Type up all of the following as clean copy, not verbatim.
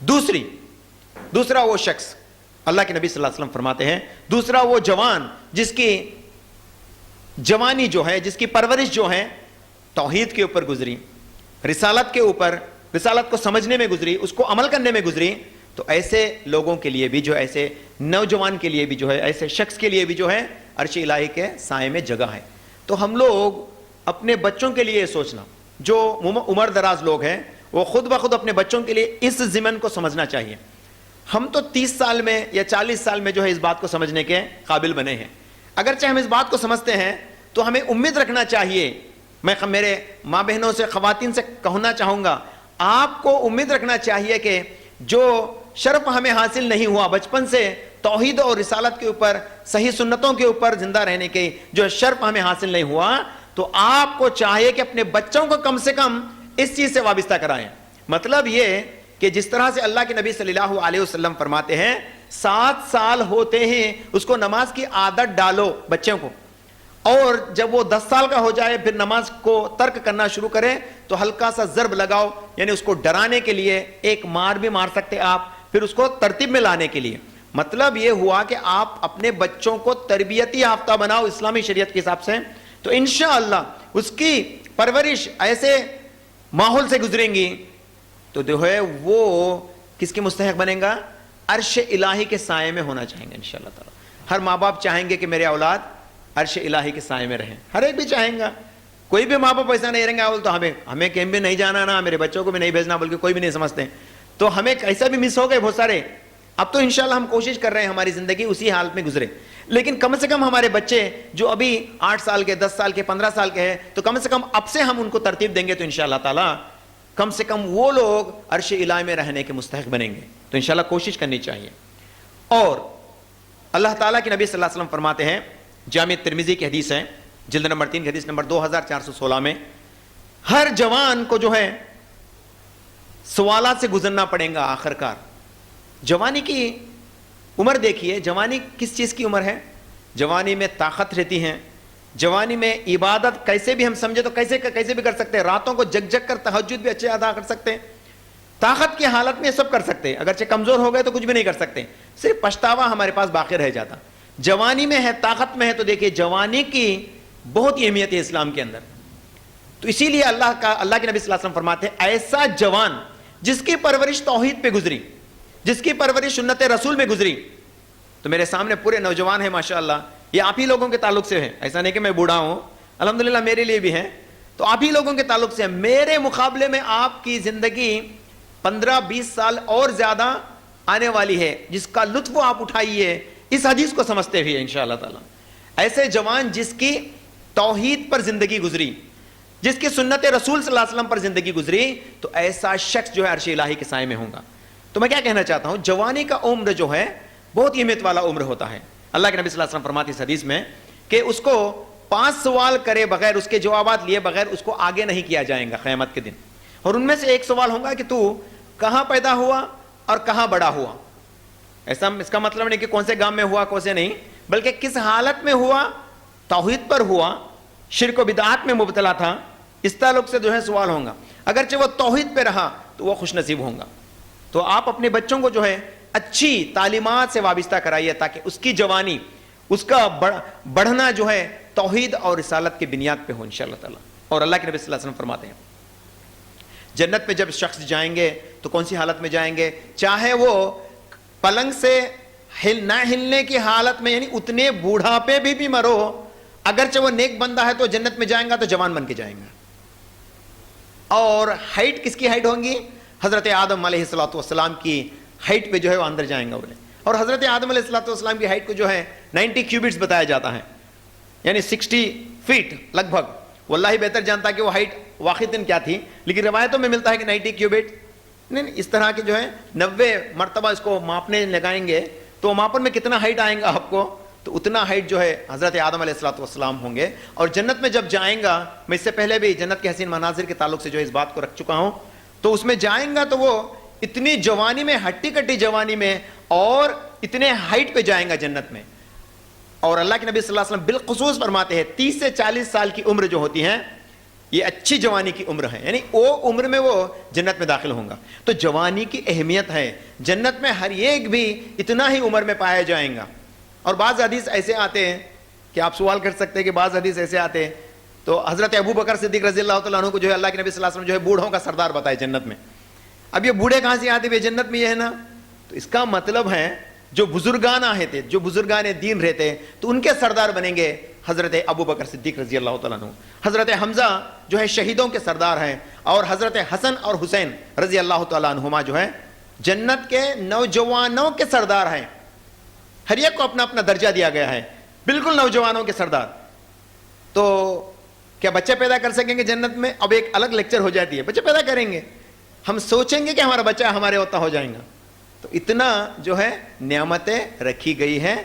دوسرا وہ شخص، اللہ کے نبی صلی اللہ علیہ وسلم فرماتے ہیں دوسرا وہ جوان جس کی جوانی جو ہے، جس کی پرورش جو ہے توحید کے اوپر گزری، رسالت کے اوپر، رسالت کو سمجھنے میں گزری، اس کو عمل کرنے میں گزری، تو ایسے لوگوں کے لیے بھی جو، ایسے نوجوان کے لیے بھی جو ہے، ایسے شخص کے لیے بھی جو ہے عرش الہی کے سائے میں جگہ ہے۔ تو ہم لوگ اپنے بچوں کے لیے سوچنا، جو عمر دراز لوگ ہیں وہ خود بخود اپنے بچوں کے لیے اس ضمن کو سمجھنا چاہیے۔ ہم تو 30 سال میں یا 40 سال میں جو ہے اس بات کو سمجھنے کے قابل بنے ہیں، اگرچہ ہم اس بات کو سمجھتے ہیں تو ہمیں امید رکھنا چاہیے، میں میرے ماں بہنوں سے، خواتین سے کہنا چاہوں گا، آپ کو امید رکھنا چاہیے کہ جو شرف ہمیں حاصل نہیں ہوا بچپن سے توحید اور رسالت کے اوپر، صحیح سنتوں کے اوپر زندہ رہنے کے جو شرف ہمیں حاصل نہیں ہوا، تو آپ کو چاہیے کہ اپنے بچوں کو کم سے کم اس چیز سے وابستہ کرائیں۔ مطلب یہ کہ جس طرح سے اللہ کے نبی صلی اللہ علیہ وسلم فرماتے ہیں 7 سال ہوتے ہیں اس کو نماز کی عادت ڈالو بچوں کو، اور جب وہ 10 سال کا ہو جائے پھر نماز کو ترک کرنا شروع کرے تو ہلکا سا ضرب لگاؤ، یعنی اس کو ڈرانے کے لیے ایک مار بھی مار سکتے آپ، پھر اس کو ترتیب میں لانے کے لیے۔ مطلب یہ ہوا کہ آپ اپنے بچوں کو تربیتی یافتہ بناؤ اسلامی شریعت کے حساب سے، تو انشاءاللہ اس کی پرورش ایسے ماحول سے گزریں گی تو جو ہے وہ کس کی مستحق بنے گا؟ عرش الہی کے سائے میں ہونا چاہیں گے انشاءاللہ تعالی۔ ہر ماں باپ چاہیں گے کہ میرے اولاد عرش الہی کے سائے میں رہیں، ہر ایک بھی چاہیں گا، کوئی بھی ماں باپ ایسا نہیں رہیں گا تو ہمیں کہیں بھی نہیں جانا نا، میرے بچوں کو بھی نہیں بھیجنا، بلکہ کوئی بھی نہیں سمجھتے، تو ہمیں ایسا بھی مس ہو گئے بہت سارے۔ اب تو انشاءاللہ ہم کوشش کر رہے ہیں ہماری زندگی اسی حالت میں گزرے، لیکن کم سے کم ہمارے بچے جو ابھی 8 سال کے، 10 سال کے، 15 سال کے ہیں، تو کم سے کم اب سے ہم ان کو ترتیب دیں گے تو انشاءاللہ تعالی کم سے کم وہ لوگ عرش الہی میں رہنے کے مستحق بنیں گے، تو انشاءاللہ کوشش کرنی چاہیے۔ اور اللہ تعالیٰ کے نبی صلی اللہ علیہ وسلم فرماتے ہیں، جامع ترمذی کی حدیث ہے، جلد نمبر 3 کی حدیث نمبر 2416 میں، ہر جوان کو جو ہے سوالات سے گزرنا پڑے گا آخر کار۔ جوانی کی عمر دیکھیے، جوانی کس چیز کی عمر ہے؟ جوانی میں طاقت رہتی ہے، جوانی میں عبادت کیسے بھی ہم سمجھے تو کیسے بھی کر سکتے ہیں، راتوں کو جگ جگ کر تہجد بھی اچھے ادا کر سکتے ہیں، طاقت کی حالت میں سب کر سکتے ہیں، اگرچہ کمزور ہو گئے تو کچھ بھی نہیں کر سکتے، صرف پچھتاوا ہمارے پاس باقی رہ جاتا۔ جوانی میں ہے، طاقت میں ہے، تو دیکھیے جوانی کی بہت ہی اہمیت ہے اسلام کے اندر۔ تو اسی لیے اللہ کے نبی صلی اللہ علیہ وسلم فرماتے ہیں ایسا جوان جس کی پرورش توحید پہ گزری، جس کی پرورش سنت رسول میں گزری، تو میرے سامنے پورے نوجوان ہیں ماشاءاللہ، یہ آپ ہی لوگوں کے تعلق سے ہے، ایسا نہیں کہ میں بوڑھا ہوں، الحمدللہ میرے لیے بھی ہے، تو آپ ہی لوگوں کے تعلق سے ہے۔ میرے مقابلے میں آپ کی زندگی 15-20 سال اور زیادہ آنے والی ہے، جس کا لطف آپ اٹھائیے اس حدیث کو سمجھتے ہوئے انشاءاللہ تعالی۔ ایسے جوان جس کی توحید پر زندگی گزری، جس کی سنت رسول صلی اللہ علیہ وسلم پر زندگی گزری، تو ایسا شخص جو ہے عرش الہی کے سائے میں ہوگا۔ تو میں کیا کہنا چاہتا ہوں، جوانی کا عمر جو ہے بہت اہمیت والا عمر ہوتا ہے۔ اللہ کے نبی صلی اللہ علیہ وسلم فرماتے اس حدیث میں کہ اس کو 5 سوال کرے بغیر، اس کے جوابات لیے بغیر اس کو آگے نہیں کیا جائے گا قیامت کے دن، اور ان میں سے ایک سوال ہوگا کہ تو کہاں پیدا ہوا اور کہاں بڑا ہوا۔ ایسا اس کا مطلب نہیں کہ کون سے گام میں ہوا کون سے نہیں، بلکہ کس حالت میں ہوا، توحید پر ہوا، شرک و بدعات میں مبتلا تھا، اس تعلق سے جو ہے سوال ہوگا۔ اگرچہ وہ توحید پہ رہا تو وہ خوش نصیب ہوگا۔ تو آپ اپنے بچوں کو جو ہے اچھی تعلیمات سے وابستہ کرائیے تاکہ اس کی جوانی، اس کا بڑھنا جو ہے توحید اور رسالت کی بنیاد پہ ہو انشاءاللہ تعالی۔ اور اللہ کے نبی صلی اللہ علیہ وسلم فرماتے ہیں جنت میں جب شخص جائیں گے تو کون سی حالت میں جائیں گے؟ چاہے وہ پلنگ سے نہ ہلنے کی حالت میں، یعنی اتنے بوڑھاپے بھی مرو، اگرچہ وہ نیک بندہ ہے تو جنت میں جائیں گا تو جوان بن کے جائیں گا۔ اور ہائٹ کس کی ہائٹ ہوگی؟ حضرت آدم علیہ السلام کی ہائٹ پہ جو ہے وہ اندر جائیں گا بولے۔ اور حضرت آدم علیہ السلام کی ہائٹ کو جو ہے 90 کیوبٹس بتایا جاتا ہے، یعنی 60 فیٹ لگ بھگ۔ واللہ ہی بہتر جانتا کہ وہ ہائٹ واقعتاً کیا تھی، لیکن روایتوں میں ملتا ہے کہ 90 کیوبٹ، نہیں اس طرح کے جو ہے 90 مرتبہ اس کو ماپنے لگائیں گے تو ماپن میں کتنا ہائٹ آئیں گا آپ کو، تو اتنا ہائٹ جو ہے حضرت آدم علیہ السلام ہوں گے۔ اور جنت میں جب جائیں گا، میں اس سے پہلے بھی جنت کے حسین مناظر کے تعلق سے جو ہے اس بات کو رکھ چکا ہوں، تو اس میں جائیں گا تو وہ اتنی جوانی میں، ہٹی کٹی جوانی میں، اور اتنے ہائٹ پہ جائیں گا جنت میں۔ اور اللہ کے نبی صلی اللہ علیہ وسلم بالخصوص فرماتے ہیں 30 سے 40 سال کی عمر جو ہوتی ہے، یہ اچھی جوانی کی عمر ہے، یعنی وہ عمر میں وہ جنت میں داخل ہوں گا. تو جوانی کی اہمیت ہے، جنت میں ہر ایک بھی اتنا ہی عمر میں پایا جائیں گا. اور بعض حدیث ایسے آتے ہیں کہ آپ سوال کر سکتے ہیں کہ بعض حدیث ایسے آتے ہیں. تو حضرت ابو بکر صدیق رضی اللہ تعالیٰ عنہ کو جو ہے اللہ کے نبی صلی اللہ علیہ وسلم جو ہے بوڑھوں کا سردار بتائے جنت میں. اب یہ بوڑھے کہاں سے آتے ہیں جنت میں؟ یہ ہے نا. تو اس کا مطلب ہے جو بزرگان آئے تھے، جو بزرگان دین رہتے، تو ان کے سردار بنیں گے حضرت ابو بکر صدیق رضی اللہ تعالیٰ عنہ. حضرت حمزہ جو ہے شہیدوں کے سردار ہیں، اور حضرت حسن اور حسین رضی اللہ تعالیٰ عنہما جو ہے جنت کے نوجوانوں کے سردار ہیں. ہر ایک کو اپنا اپنا درجہ دیا گیا ہے، بالکل نوجوانوں کے سردار. تو کیا بچے پیدا کر سکیں گے جنت میں؟ اب ایک الگ لیکچر ہو جاتی ہے. بچے پیدا کریں گے، ہم سوچیں گے کہ ہمارا بچہ ہمارے ہوتا ہو جائیں گا. تو اتنا جو ہے نعمتیں رکھی گئی ہیں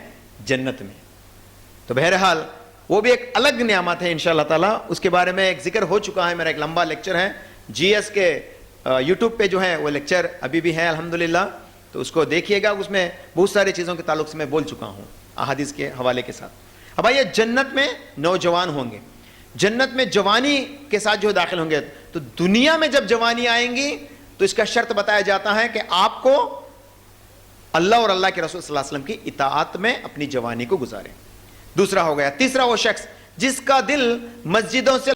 جنت میں. تو بہرحال وہ بھی ایک الگ نعمت ہے انشاءاللہ تعالیٰ. اس کے بارے میں ایک ذکر ہو چکا ہے، میرا ایک لمبا لیکچر ہے جی ایس کے یوٹیوب پہ جو ہے وہ لیکچر ابھی بھی ہے الحمدللہ. تو اس کو دیکھیے گا، اس میں بہت ساری چیزوں کے تعلق سے میں بول چکا ہوں احادیث کے حوالے کے ساتھ. اب آئیے جنت میں نوجوان ہوں گے، جنت میں جوانی کے ساتھ جو داخل ہوں گے. تو دنیا میں جب جوانی آئیں گی تو اس کا شرط بتایا جاتا ہے کہ آپ کو اللہ اور اللہ کے رسول صلی اللہ علیہ وسلم کی اطاعت میں اپنی جوانی کو گزاریں. دوسرا ہو گیا. تیسرا وہ شخص جس کا دل مسجدوں سے